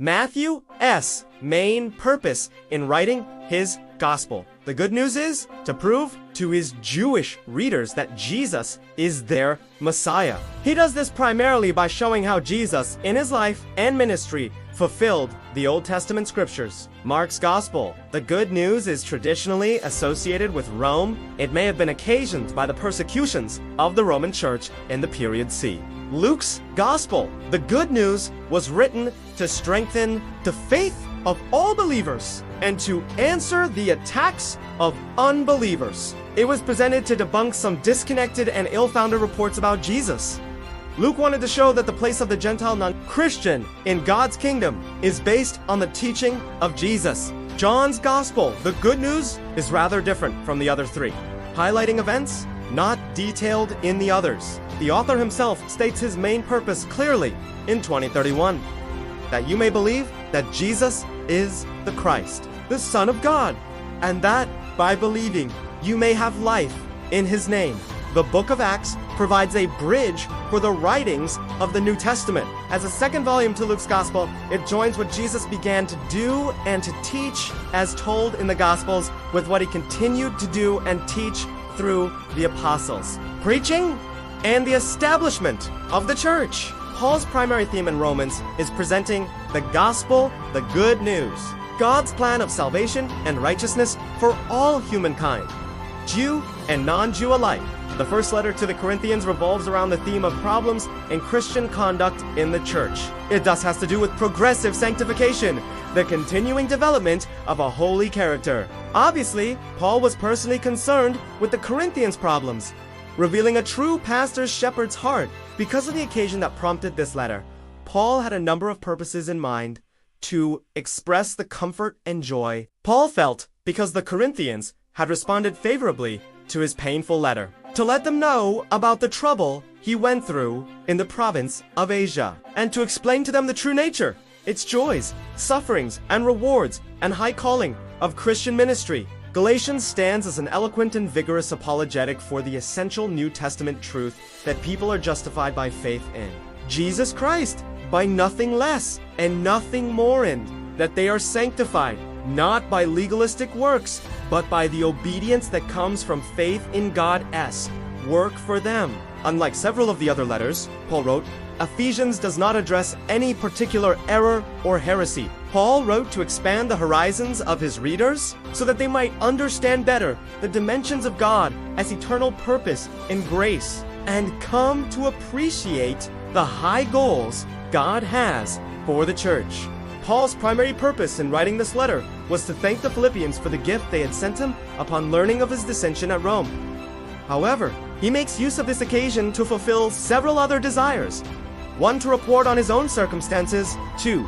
Matthew's main purpose in writing his gospel. The good news is to prove to his Jewish readers that Jesus is their Messiah. He does this primarily by showing how Jesus, in his life and ministry, fulfilled the Old Testament scriptures. Mark's gospel. The good news is traditionally associated with Rome. It may have been occasioned by the persecutions of the Roman Church in the period C. Luke's gospel. The good news was written to strengthen the faith of all believers and to answer the attacks of unbelievers. It was presented to debunk some disconnected and ill-founded reports about Jesus. Luke wanted to show that the place of the Gentile non-Christian in God's kingdom is based on the teaching of Jesus. John's gospel, the good news, is rather different from the other three, highlighting events not detailed in the others. The author himself states his main purpose clearly in 2031, that you may believe that Jesus is the Christ, the Son of God, and that by believing you may have life in his name. The book of Acts provides a bridge for the writings of the New Testament. As a second volume to Luke's gospel, it joins what Jesus began to do and to teach as told in the Gospels with what he continued to do and teach through the apostles. Preaching and the establishment of the church. Paul's primary theme in Romans is presenting the gospel, the good news, God's plan of salvation and righteousness for all humankind, Jew and non-Jew alike. The first letter to the Corinthians revolves around the theme of problems in Christian conduct in the church. It thus has to do with progressive sanctification, the continuing development of a holy character. Obviously, Paul was personally concerned with the Corinthians' problems, revealing a true pastor's shepherd's heart. Because of the occasion that prompted this letter, Paul had a number of purposes in mind to express the comfort and joy Paul felt because the Corinthians had responded favorably to his painful letter, to let them know about the trouble he went through in the province of Asia, and to explain to them the true nature, its joys, sufferings, and rewards, and high calling of Christian ministry. Galatians stands as an eloquent and vigorous apologetic for the essential New Testament truth that people are justified by faith in Jesus Christ, by nothing less and nothing more, and that they are sanctified not by legalistic works, but by the obedience that comes from faith in God's work for them. Unlike several of the other letters, Paul wrote, Ephesians does not address any particular error or heresy. Paul wrote to expand the horizons of his readers so that they might understand better the dimensions of God as eternal purpose and grace, and come to appreciate the high goals God has for the church. Paul's primary purpose in writing this letter was to thank the Philippians for the gift they had sent him upon learning of his dissension at Rome. However, he makes use of this occasion to fulfill several other desires. One, to report on his own circumstances. Two,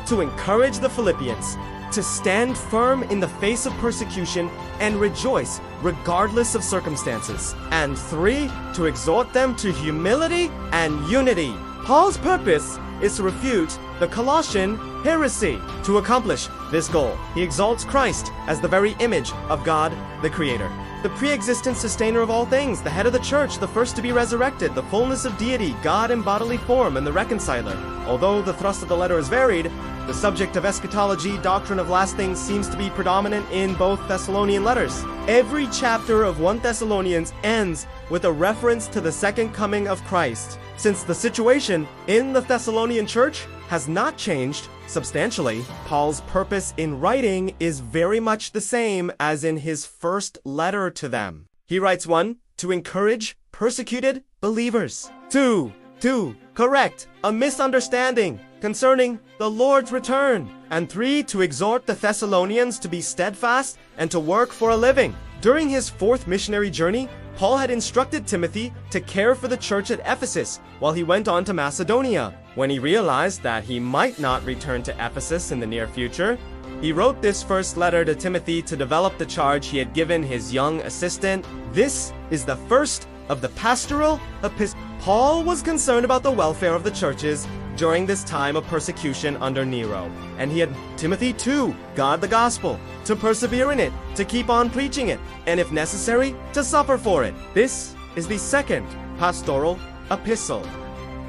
to encourage the Philippians to stand firm in the face of persecution and rejoice regardless of circumstances. And three, to exhort them to humility and unity. Paul's purpose is to refute the Colossian heresy. To accomplish this goal, he exalts Christ as the very image of God, the Creator, the pre-existent sustainer of all things, the head of the church, the first to be resurrected, the fullness of deity, God in bodily form, and the reconciler. Although the thrust of the letter is varied, the subject of eschatology, doctrine of last things, seems to be predominant in both Thessalonian letters. Every chapter of 1 Thessalonians ends with a reference to the second coming of Christ. Since the situation in the Thessalonian church has not changed substantially, Paul's purpose in writing is very much the same as in his first letter to them. He writes 1. To encourage persecuted believers. 2. To correct a misunderstanding concerning the Lord's return. And 3. To exhort the Thessalonians to be steadfast and to work for a living. During his fourth missionary journey, Paul had instructed Timothy to care for the church at Ephesus while he went on to Macedonia. When he realized that he might not return to Ephesus in the near future, he wrote this first letter to Timothy to develop the charge he had given his young assistant. This is the first of the pastoral epistles. Paul was concerned about the welfare of the churches during this time of persecution under Nero, and he had Timothy to guard the gospel, to persevere in it, to keep on preaching it, and if necessary, to suffer for it. This is the second pastoral epistle.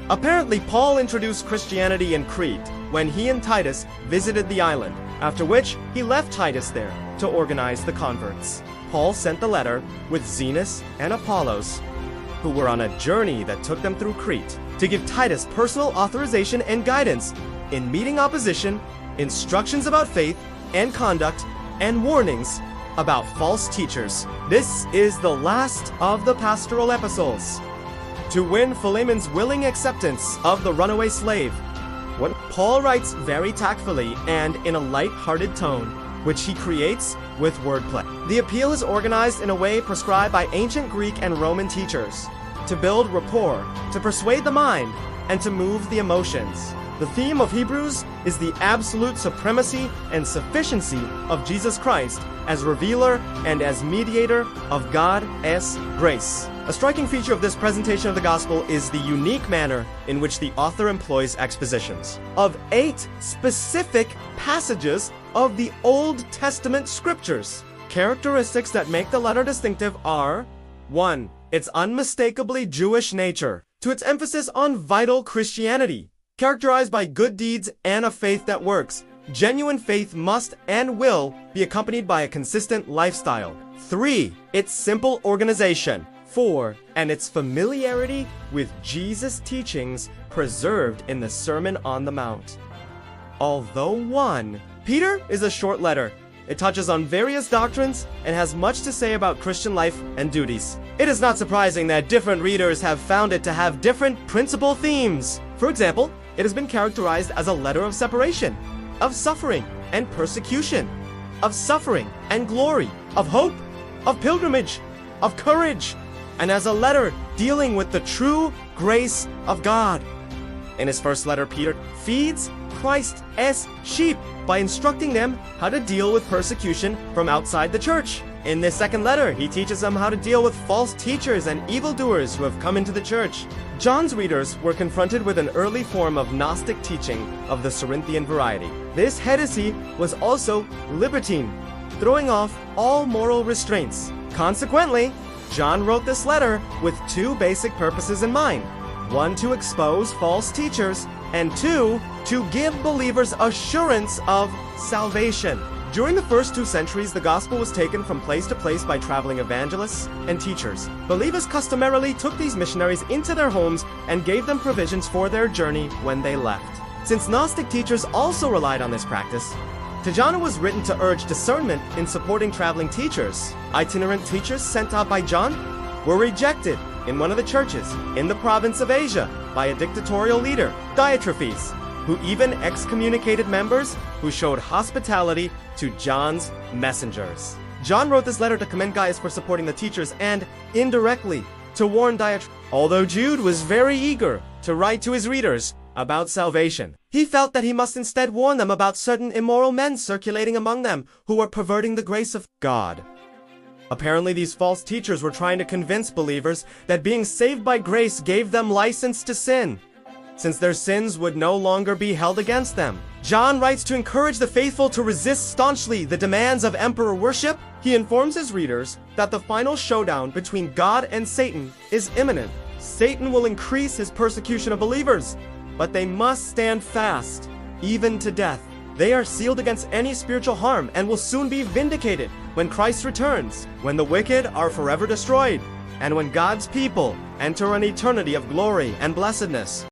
Apparently, Paul introduced Christianity in Crete when he and Titus visited the island, after which he left Titus there to organize the converts. Paul sent the letter with Zenas and Apollos, who were on a journey that took them through Crete, to give Titus personal authorization and guidance in meeting opposition, instructions about faith and conduct, and warnings about false teachers. This is the last of the pastoral epistles. To win Philemon's willing acceptance of the runaway slave, what Paul writes very tactfully and in a light-hearted tone, which he creates with wordplay. The appeal is organized in a way prescribed by ancient Greek and Roman teachers, to build rapport, to persuade the mind, and to move the emotions. The theme of Hebrews is the absolute supremacy and sufficiency of Jesus Christ as revealer and as mediator of God's grace. A striking feature of this presentation of the gospel is the unique manner in which the author employs expositions of 8 specific passages of the Old Testament scriptures. Characteristics that make the letter distinctive are: 1. Its unmistakably Jewish nature, to its emphasis on vital Christianity, characterized by good deeds and a faith that works. Genuine faith must and will be accompanied by a consistent lifestyle. 3. Its simple organization. 4. And its familiarity with Jesus' teachings preserved in the Sermon on the Mount. Although 1. Peter is a short letter. It touches on various doctrines and has much to say about Christian life and duties. It is not surprising that different readers have found it to have different principal themes. For example, it has been characterized as a letter of separation, of suffering and persecution, of suffering and glory, of hope, of pilgrimage, of courage, and as a letter dealing with the true grace of God. In his first letter, Peter feeds Christ's sheep by instructing them how to deal with persecution from outside the church. In this second letter, he teaches them how to deal with false teachers and evildoers who have come into the church. John's readers were confronted with an early form of Gnostic teaching of the Cerinthian variety. This heresy was also libertine, throwing off all moral restraints. Consequently, John wrote this letter with 2 basic purposes in mind. 1, to expose false teachers, and 2, to give believers assurance of salvation. During the first 2 centuries, the gospel was taken from place to place by traveling evangelists and teachers. Believers customarily took these missionaries into their homes and gave them provisions for their journey when they left. Since Gnostic teachers also relied on this practice, to John it was written to urge discernment in supporting traveling teachers. Itinerant teachers sent out by John were rejected in one of the churches in the province of Asia by a dictatorial leader, Diotrephes, who even excommunicated members who showed hospitality to John's messengers. John wrote this letter to commend Gaius for supporting the teachers and, indirectly, to warn Diotrephes. Although Jude was very eager to write to his readers about salvation, he felt that he must instead warn them about certain immoral men circulating among them who were perverting the grace of God. Apparently, these false teachers were trying to convince believers that being saved by grace gave them license to sin, since their sins would no longer be held against them. John writes to encourage the faithful to resist staunchly the demands of emperor worship. He informs his readers that the final showdown between God and Satan is imminent. Satan will increase his persecution of believers, but they must stand fast, even to death. They are sealed against any spiritual harm and will soon be vindicated when Christ returns, when the wicked are forever destroyed, and when God's people enter an eternity of glory and blessedness.